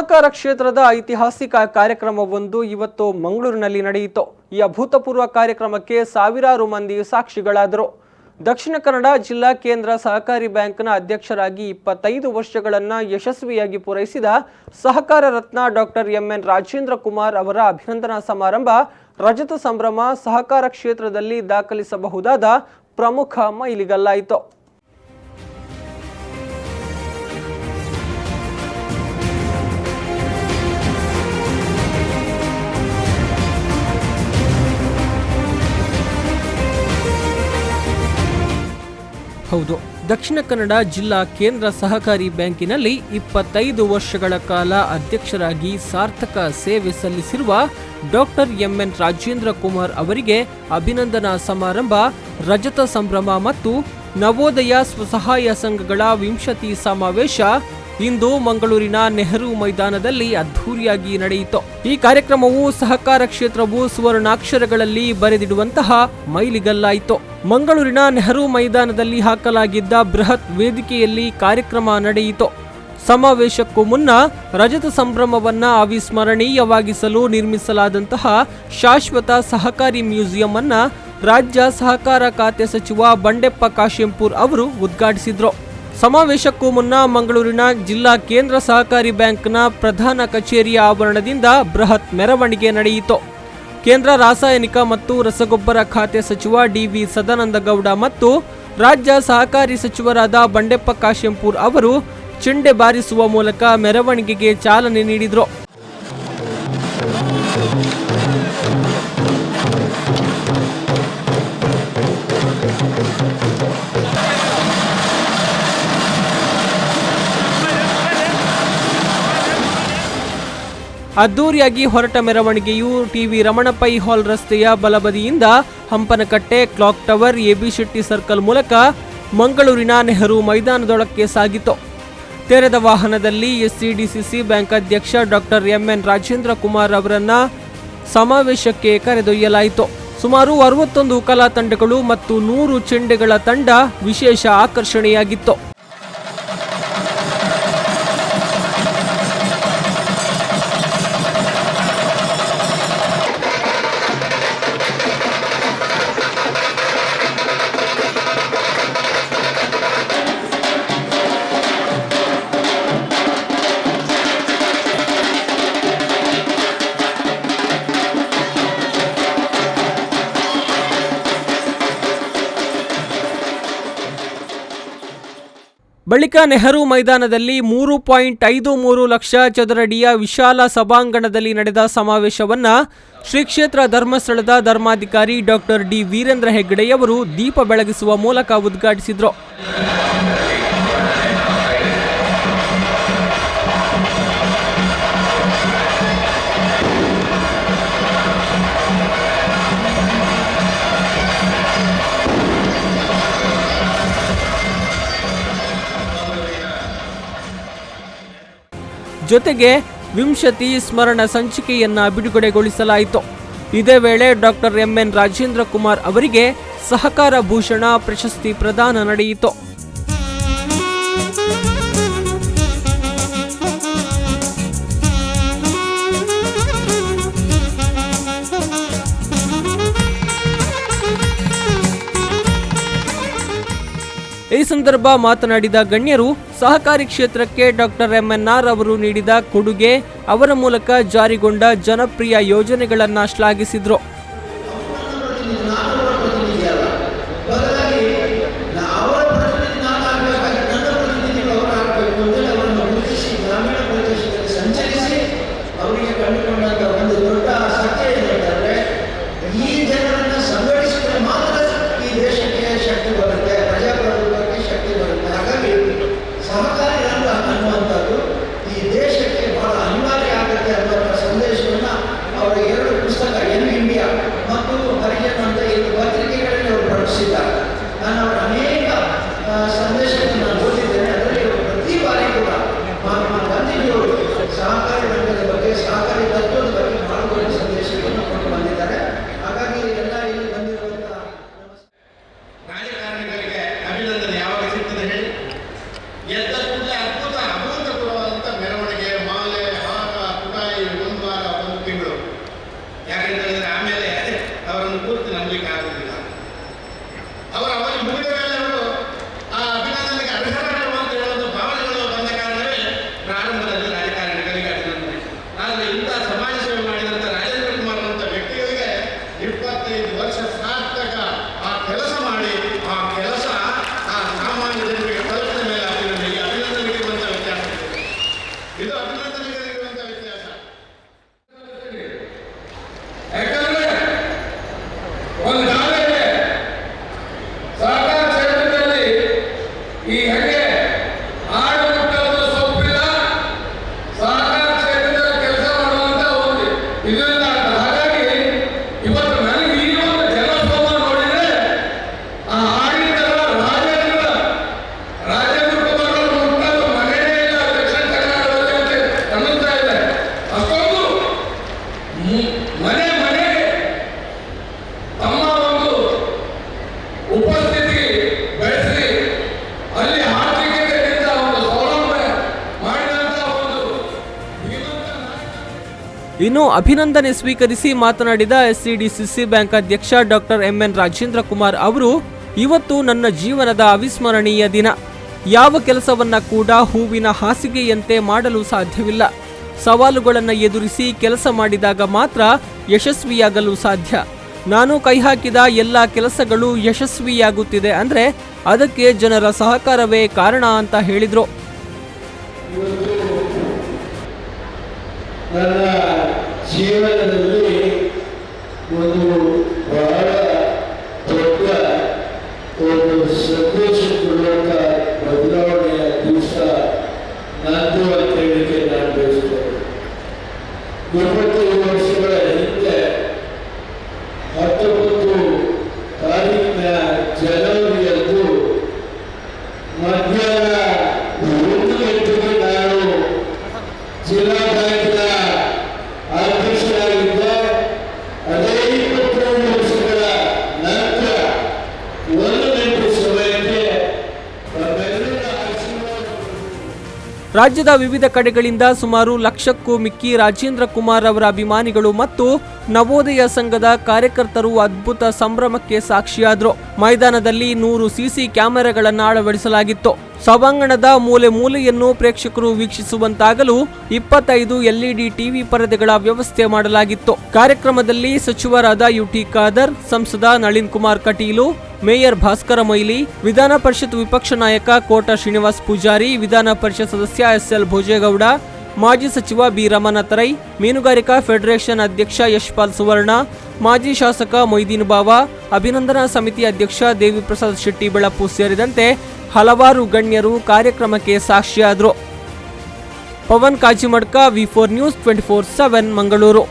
ಸಹಕಾರ ಕ್ಷೇತ್ರದ ಐತಿಹಾಸಿಕ ಕಾರ್ಯಕ್ರಮವೊಂದು ಇವತ್ತು ಮಂಗಳೂರಿನಲ್ಲಿ ನಡೆಯಿತು. ಈ ಅಭೂತಪೂರ್ವ ಕಾರ್ಯಕ್ರಮಕ್ಕೆ ಸಾವಿರಾರು ಮಂದಿ ಸಾಕ್ಷಿಗಳಾದರು. ದಕ್ಷಿಣ ಕನ್ನಡ ಜಿಲ್ಲಾ ಕೇಂದ್ರ ಸಹಕಾರಿ ಬ್ಯಾಂಕ್ನ ಅಧ್ಯಕ್ಷರಾಗಿ 25 ವರ್ಷಗಳನ್ನು ಯಶಸ್ವಿಯಾಗಿ ಪೂರೈಸಿದ ಸಹಕಾರ ರತ್ನ ಡಾಕ್ಟರ್ ಎಂ.ಎನ್. ರಾಜೇಂದ್ರ ಕುಮಾರ್ ಅವರ ಅಭಿನಂದನಾ ಸಮಾರಂಭ ರಜತ ಸಂಭ್ರಮ ಸಹಕಾರ ಕ್ಷೇತ್ರದಲ್ಲಿ ದಾಖಲಿಸಬಹುದಾದ ಪ್ರಮುಖ ಮೈಲಿಗಲ್ಲಾಯಿತು. ಹೌದು, ದಕ್ಷಿಣ ಕನ್ನಡ ಜಿಲ್ಲಾ ಕೇಂದ್ರ ಸಹಕಾರಿ ಬ್ಯಾಂಕಿನಲ್ಲಿ 25 ವರ್ಷಗಳ ಕಾಲ ಅಧ್ಯಕ್ಷರಾಗಿ ಸಾರ್ಥಕ ಸೇವೆ ಸಲ್ಲಿಸಿರುವ ಡಾಕ್ಟರ್ ಎಂ.ಎನ್. ರಾಜೇಂದ್ರ ಕುಮಾರ್ ಅವರಿಗೆ ಅಭಿನಂದನಾ ಸಮಾರಂಭ, ರಜತ ಸಂಭ್ರಮ ಮತ್ತು ನವೋದಯ ಸ್ವಸಹಾಯ ಸಂಘಗಳ 20 ಸಮಾವೇಶ ಇಂದು ಮಂಗಳೂರಿನ ನೆಹರು ಮೈದಾನದಲ್ಲಿ ಅದ್ಧೂರಿಯಾಗಿ ನಡೆಯಿತು. ಈ ಕಾರ್ಯಕ್ರಮವು ಸಹಕಾರ ಕ್ಷೇತ್ರವು ಸುವರ್ಣಾಕ್ಷರಗಳಲ್ಲಿ ಬರೆದಿಡುವಂತಹ ಮೈಲಿಗಲ್ಲಾಯಿತು. ಮಂಗಳೂರಿನ ನೆಹರು ಮೈದಾನದಲ್ಲಿ ಹಾಕಲಾಗಿದ್ದ ಬೃಹತ್ ವೇದಿಕೆಯಲ್ಲಿ ಕಾರ್ಯಕ್ರಮ ನಡೆಯಿತು. ಸಮಾವೇಶಕ್ಕೂ ಮುನ್ನ ರಜತ ಸಂಭ್ರಮವನ್ನ ಅವಿಸ್ಮರಣೀಯವಾಗಿಸಲು ನಿರ್ಮಿಸಲಾದಂತಹ ಶಾಶ್ವತ ಸಹಕಾರಿ ಮ್ಯೂಸಿಯಂ ಅನ್ನ ರಾಜ್ಯ ಸಹಕಾರ ಖಾತೆ ಸಚಿವ ಬಂಡೆಪ್ಪ ಕಾಶೆಂಪೂರ್ ಅವರು ಉದ್ಘಾಟಿಸಿದ್ರು. ಸಮಾವೇಶಕ್ಕೂ ಮುನ್ನ ಮಂಗಳೂರಿನ ಜಿಲ್ಲಾ ಕೇಂದ್ರ ಸಹಕಾರಿ ಬ್ಯಾಂಕ್ನ ಪ್ರಧಾನ ಕಚೇರಿಯ ಆವರಣದಿಂದ ಬೃಹತ್ ಮೆರವಣಿಗೆ ನಡೆಯಿತು. ಕೇಂದ್ರ ರಾಸಾಯನಿಕ ಮತ್ತು ರಸಗೊಬ್ಬರ ಖಾತೆ ಸಚಿವ ಡಿ.ವಿ. ಸದಾನಂದಗೌಡ ಮತ್ತು ರಾಜ್ಯ ಸಹಕಾರಿ ಸಚಿವರಾದ ಬಂಡೆಪ್ಪ ಕಾಶೆಂಪೂರ್ ಅವರು ಚೆಂಡೆ ಬಾರಿಸುವ ಮೂಲಕ ಮೆರವಣಿಗೆಗೆ ಚಾಲನೆ ನೀಡಿದರು. ಅದ್ದೂರಿಯಾಗಿ ಹೊರಟ ಮೆರವಣಿಗೆಯು ಟಿ.ವಿ. ರಮಣ ಪೈ ಹಾಲ್ ರಸ್ತೆಯ ಬಲಬದಿಯಿಂದ Hampankatta, clock tower, A B. Shetty circle ಮೂಲಕ ಮಂಗಳೂರಿನ ನೆಹರು ಮೈದಾನದೊಳಕ್ಕೆ ಸಾಗಿತು. ತೆರೆದ ವಾಹನದಲ್ಲಿ ಎಸ್ಸಿಡಿಸಿಸಿ ಬ್ಯಾಂಕ್ ಅಧ್ಯಕ್ಷ ಡಾಕ್ಟರ್ ಎಂ.ಎನ್. ರಾಜೇಂದ್ರ ಕುಮಾರ್ ಅವರನ್ನ ಸಮಾವೇಶಕ್ಕೆ ಕರೆದೊಯ್ಯಲಾಯಿತು. ಸುಮಾರು 61 ಕಲಾ ತಂಡಗಳು ಮತ್ತು 100 ಚೆಂಡೆಗಳ ತಂಡ ವಿಶೇಷ ಆಕರ್ಷಣೆಯಾಗಿತ್ತು. ಬಳಿಕ ನೆಹರು ಮೈದಾನದಲ್ಲಿ 3.53 ಲಕ್ಷ ಚದರಡಿಯ ವಿಶಾಲ ಸಭಾಂಗಣದಲ್ಲಿ ನಡೆದ ಸಮಾವೇಶವನ್ನ ಶ್ರೀ ಕ್ಷೇತ್ರ ಧರ್ಮಸ್ಥಳದ ಧರ್ಮಾಧಿಕಾರಿ ಡಾಕ್ಟರ್ ಡಿ. ವೀರೇಂದ್ರ ಹೆಗ್ಗಡೆಯವರು ದೀಪ ಬೆಳಗಿಸುವ ಮೂಲಕ ಉದ್ಘಾಟಿಸಿದರು. ಜೊತೆಗೆ 20 ಸ್ಮರಣ ಸಂಚಿಕೆಯನ್ನ ಬಿಡುಗಡೆಗೊಳಿಸಲಾಯಿತು. ಇದೇ ವೇಳೆ ಡಾಕ್ಟರ್ ಎಂ.ಎನ್. ರಾಜೇಂದ್ರ ಕುಮಾರ್ ಅವರಿಗೆ ಸಹಕಾರ ಭೂಷಣ ಪ್ರಶಸ್ತಿ ಪ್ರದಾನ ನಡೆಯಿತು. ಈ ಸಂದರ್ಭ ಮಾತನಾಡಿದ ಗಣ್ಯರು ಸಹಕಾರಿ ಕ್ಷೇತ್ರಕ್ಕೆ ಡಾಕ್ಟರ್ ಎಂ.ಎನ್.ಆರ್. ಅವರು ನೀಡಿದ ಕೊಡುಗೆ, ಅವರ ಮೂಲಕ ಜಾರಿಗೊಂಡ ಜನಪ್ರಿಯ ಯೋಜನೆಗಳನ್ನು ಶ್ಲಾಘಿಸಿದರು. ಎದ್ದ ಕೂಡಲೇ ಅಭೂತಪೂರ್ವವಾದಂಥ ಮೆರವಣಿಗೆ, ಮಾಲೆ, ಇನ್ನು ಅಭಿನಂದನೆ ಸ್ವೀಕರಿಸಿ ಮಾತನಾಡಿದ ಎಸ್ಸಿಡಿಸಿಸಿ ಬ್ಯಾಂಕ್ ಅಧ್ಯಕ್ಷ ಡಾಕ್ಟರ್ ಎಂಎನ್ ರಾಜೇಂದ್ರ ಕುಮಾರ್ ಅವರು, ಇವತ್ತು ನನ್ನ ಜೀವನದ ಅವಿಸ್ಮರಣೀಯ ದಿನ. ಯಾವ ಕೆಲಸವನ್ನ ಕೂಡ ಹೂವಿನ ಹಾಸಿಗೆಯಂತೆ ಮಾಡಲು ಸಾಧ್ಯವಿಲ್ಲ. ಸವಾಲುಗಳನ್ನು ಎದುರಿಸಿ ಕೆಲಸ ಮಾಡಿದಾಗ ಮಾತ್ರ ಯಶಸ್ವಿಯಾಗಲು ಸಾಧ್ಯ. ನಾನು ಕೈ ಹಾಕಿದ ಎಲ್ಲ ಕೆಲಸಗಳು ಯಶಸ್ವಿಯಾಗುತ್ತಿದೆ ಅಂದ್ರೆ ಅದಕ್ಕೆ ಜನರ ಸಹಕಾರವೇ ಕಾರಣ ಅಂತ ಹೇಳಿದ್ರು. ನನ್ನ ಜೀವನದಲ್ಲಿ ಒಂದು ಬಹಳ ದೊಡ್ಡ ಒಂದು ಸಂದೇಶ ಕೊಡುವಂತ ಬದಲಾವಣೆಯ ದಿವಸ ನಂದು ಅಂತ ಹೇಳಿಕೆ ನಾನು ಬಯಸ್ತೇನೆ. 25 ವರ್ಷಗಳ ಹಿಂದೆ 19 ತಾರೀಕಿನ ಜನವರಿಯಂದು ಮಧ್ಯಾಹ್ನ 1 ಗಂಟೆಗೆ ನಾನು ಜಿಲ್ಲಾ ಬ್ಯಾಂಕಿನ ಅಧ್ಯಕ್ಷರಾಗಿದ್ದೆ. ಅದೇ 25 ವರ್ಷಗಳ ನಂತರ 1 ಗಂಟೆ ಸಮಯಕ್ಕೆ ತಮ್ಮೆಲ್ಲರ ಆಶೀರ್ವಾದ. ರಾಜ್ಯದ ವಿವಿಧ ಕಡೆಗಳಿಂದ ಸುಮಾರು ಲಕ್ಷಕ್ಕೂ ಮಿಕ್ಕಿ ರಾಜೇಂದ್ರ ಕುಮಾರ್ ಅವರ ಅಭಿಮಾನಿಗಳು ಮತ್ತು ನವೋದಯ ಸಂಘದ ಕಾರ್ಯಕರ್ತರು ಅದ್ಭುತ ಸಂಭ್ರಮಕ್ಕೆ ಸಾಕ್ಷಿಯಾದರು. ಮೈದಾನದಲ್ಲಿ 100 ಸಿಸಿ ಕ್ಯಾಮೆರಾಗಳನ್ನು ಅಳವಡಿಸಲಾಗಿತ್ತು. ಸಭಾಂಗಣದ ಮೂಲೆ ಮೂಲೆಯನ್ನು ಪ್ರೇಕ್ಷಕರು ವೀಕ್ಷಿಸುವಂತಾಗಲು 25 LED ಟಿವಿ ಪರದೆಗಳ ವ್ಯವಸ್ಥೆ ಮಾಡಲಾಗಿತ್ತು. ಕಾರ್ಯಕ್ರಮದಲ್ಲಿ ಸಚಿವರಾದ ಯುಟಿ ಖಾದರ್, ಸಂಸದ ನಳಿನ್ ಕುಮಾರ್ ಕಟೀಲು, ಮೇಯರ್ ಭಾಸ್ಕರ ಮೊಯ್ಲಿ, ವಿಧಾನ ಪರಿಷತ್ ವಿಪಕ್ಷ ನಾಯಕ ಕೋಟ ಶ್ರೀನಿವಾಸ್ ಪೂಜಾರಿ, ವಿಧಾನ ಪರಿಷತ್ ಸದಸ್ಯ SL ಭೋಜೇಗೌಡ, ಮಾಜಿ ಸಚಿವ ಬಿ ರಮನಾಥರೈ, ಮೀನುಗಾರಿಕಾ ಫೆಡರೇಷನ್ ಅಧ್ಯಕ್ಷ ಯಶ್ಪಾಲ್ ಸುವರ್ಣ, ಮಾಜಿ ಶಾಸಕ ಮೊಯ್ದೀನ್ ಬಾವಾ, ಅಭಿನಂದನಾ ಸಮಿತಿ ಅಧ್ಯಕ್ಷ ದೇವಿಪ್ರಸಾದ್ ಶೆಟ್ಟಿ ಬೆಳಪು ಸೇರಿದಂತೆ ಹಲವಾರು ಗಣ್ಯರು ಕಾರ್ಯಕ್ರಮಕ್ಕೆ ಸಾಕ್ಷಿಯಾದರು. Pavan Kajimadka, V4 news 24/7 Mangaluru.